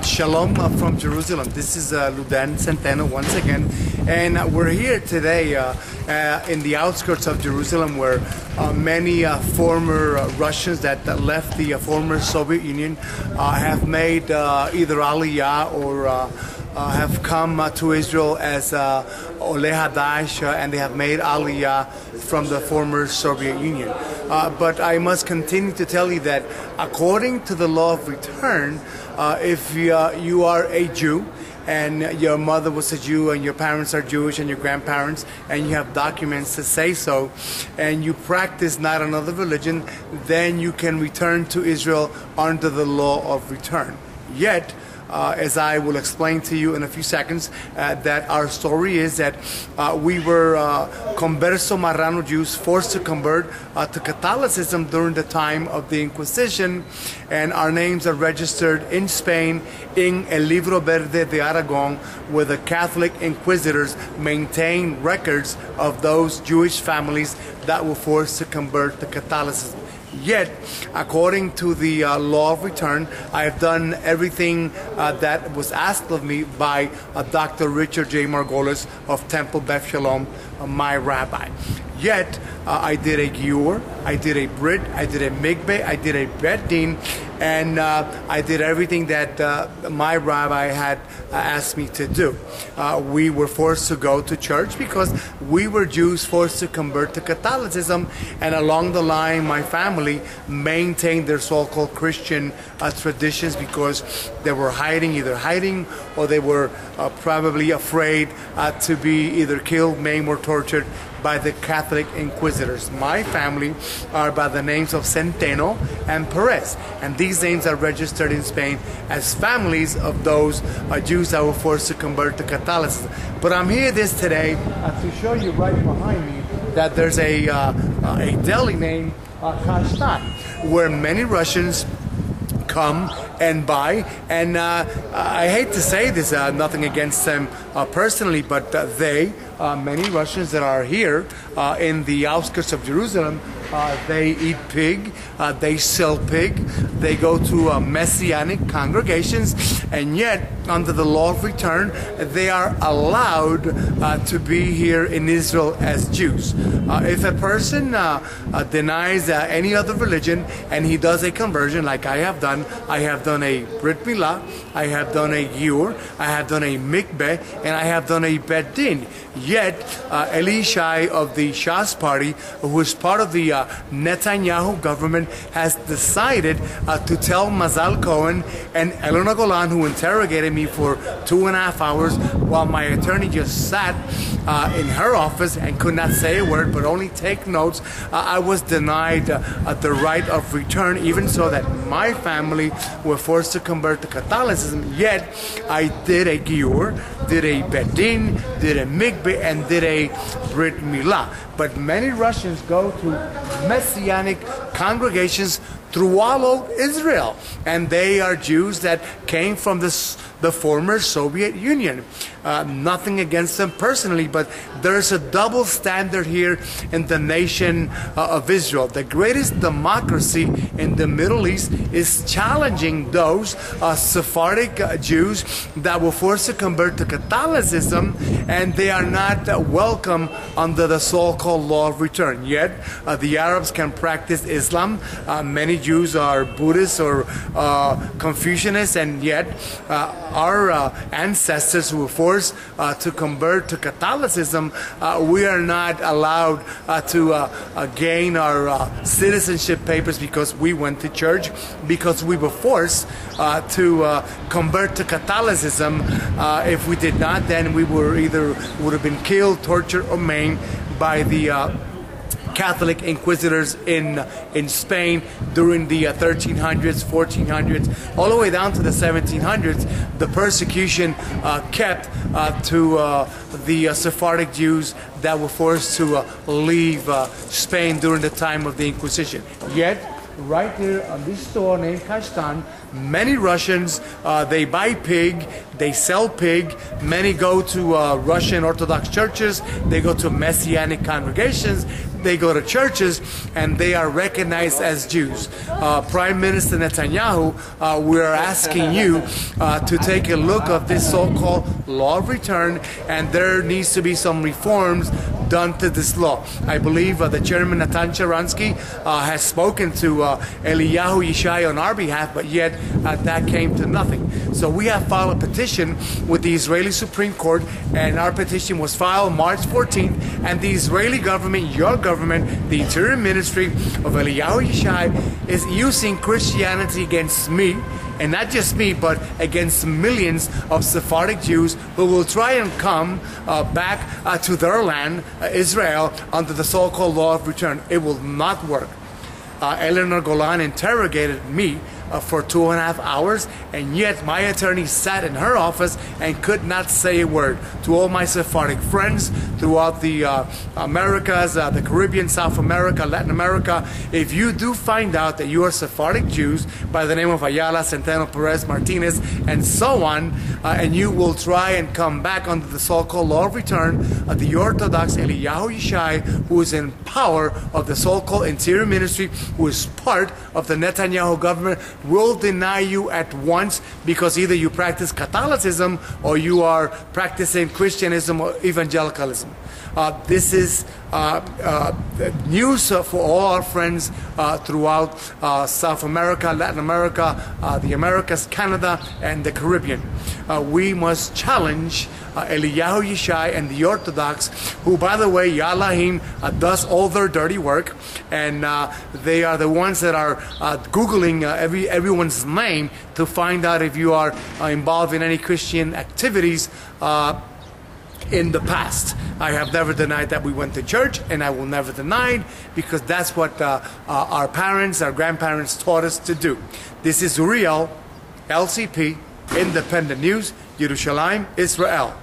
Shalom from Jerusalem. This is Luden Centeno once again, and we're here today in the outskirts of Jerusalem, where many former Russians that left the former Soviet Union have made either Aliyah or have come to Israel as Oleh Hadash, and they have made Aliyah from the former Soviet Union. But I must continue to tell you that according to the law of return, if you are a Jew and your mother was a Jew and your parents are Jewish and your grandparents, and you have documents to say so, and you practice not another religion, then you can return to Israel under the law of return. Yet, as I will explain to you in a few seconds, that our story is that we were converso marrano Jews forced to convert to Catholicism during the time of the Inquisition, and our names are registered in Spain in El Libro Verde de Aragon, where the Catholic inquisitors maintain records of those Jewish families that were forced to convert to Catholicism. Yet, according to the law of return, I have done everything that was asked of me by Dr. Richard J. Margolis of Temple Beth Shalom, my rabbi. Yet, I did a giur, I did a brit, I did a mikveh, I did a bet din, and I did everything that my rabbi had asked me to do. We were forced to go to church because we were Jews forced to convert to Catholicism, and along the line my family maintained their so-called Christian traditions because they were either hiding or they were probably afraid to be either killed, maimed, or tortured by the Catholic inquisitors. My family are by the names of Centeno and Perez, and these names are registered in Spain as families of those Jews that were forced to convert to Catholicism. But I'm here today to show you right behind me that there's a deli named Kashtan, where many Russians come and buy, and I hate to say this, nothing against them personally, but many Russians that are here in the outskirts of Jerusalem, they eat pig, they sell pig, they go to Messianic congregations, and yet under the law of return they are allowed to be here in Israel as Jews. If a person denies any other religion and he does a conversion like I have done a Brit Milah, I have done a giur, I have done a mikveh, and I have done a bet din. Yet Eli Shai of the Shas party, who is part of the Netanyahu government, has decided to tell Mazal Cohen and Elena Golan, who interrogated me for 2.5 hours while my attorney just sat in her office and could not say a word but only take notes. I was denied the right of return, even so that my family were forced to convert to Catholicism. Yet I did a giur, did a bet din, did a mikveh, and did a Brit Milah. But many Russians go to Messianic congregations throughout Israel, and they are Jews that came from the former Soviet Union. Nothing against them personally, but there's a double standard here in the nation of Israel. The greatest democracy in the Middle East is challenging those Sephardic Jews that were forced to convert to Catholicism, and they are not welcome under the so-called law of return. Yet the Arabs can practice Islam. Many Jews are Buddhists or Confucianists, and yet our ancestors who were forced to convert to Catholicism, we are not allowed to gain our citizenship papers because we went to church, because we were forced to convert to Catholicism. If we did not, then we would have been killed, tortured, or maimed by the Catholic inquisitors in Spain during the 1300s, 1400s, all the way down to the 1700s. The persecution kept to the Sephardic Jews that were forced to leave Spain during the time of the Inquisition. Yet, right here on this store named Kashtan, many Russians, they buy pig, they sell pig. Many go to Russian Orthodox churches, they go to Messianic congregations, they go to churches and they are recognized as Jews. Prime Minister Netanyahu, we are asking you to take a look of this so-called law of return, and there needs to be some reforms done to this law. I believe the chairman Natan Sharansky has spoken to Eliyahu Yishai on our behalf, but yet that came to nothing. So we have filed a petition with the Israeli Supreme Court, and our petition was filed March 14th, and the Israeli government, your government, the Interior Ministry of Eliyahu Yishai, is using Christianity against me, and not just me, but against millions of Sephardic Jews who will try and come back to their land, Israel, under the so-called law of return. It will not work. Eleanor Golan interrogated me for 2.5 hours, and yet my attorney sat in her office and could not say a word. To all my Sephardic friends throughout the Americas, the Caribbean, South America, Latin America, if you do find out that you are Sephardic Jews by the name of Ayala, Centeno, Perez, Martinez, and so on, and you will try and come back under the so-called law of return, the Orthodox Eliyahu Yishai, who is in power of the so-called Interior Ministry, who is part of the Netanyahu government, will deny you at once, because either you practice Catholicism or you are practicing Christianism or evangelicalism. This is news for all our friends throughout South America, Latin America, the Americas, Canada, and the Caribbean. We must challenge Eliyahu Yishai and the Orthodox, who, by the way, Yalahim does all their dirty work, and they are the ones that are Googling everyone's name to find out if you are involved in any Christian activities in the past. I have never denied that we went to church, and I will never deny it, because that's what our parents, our grandparents taught us to do. This is Uriel, LCP, Independent News, Yerushalayim, Israel.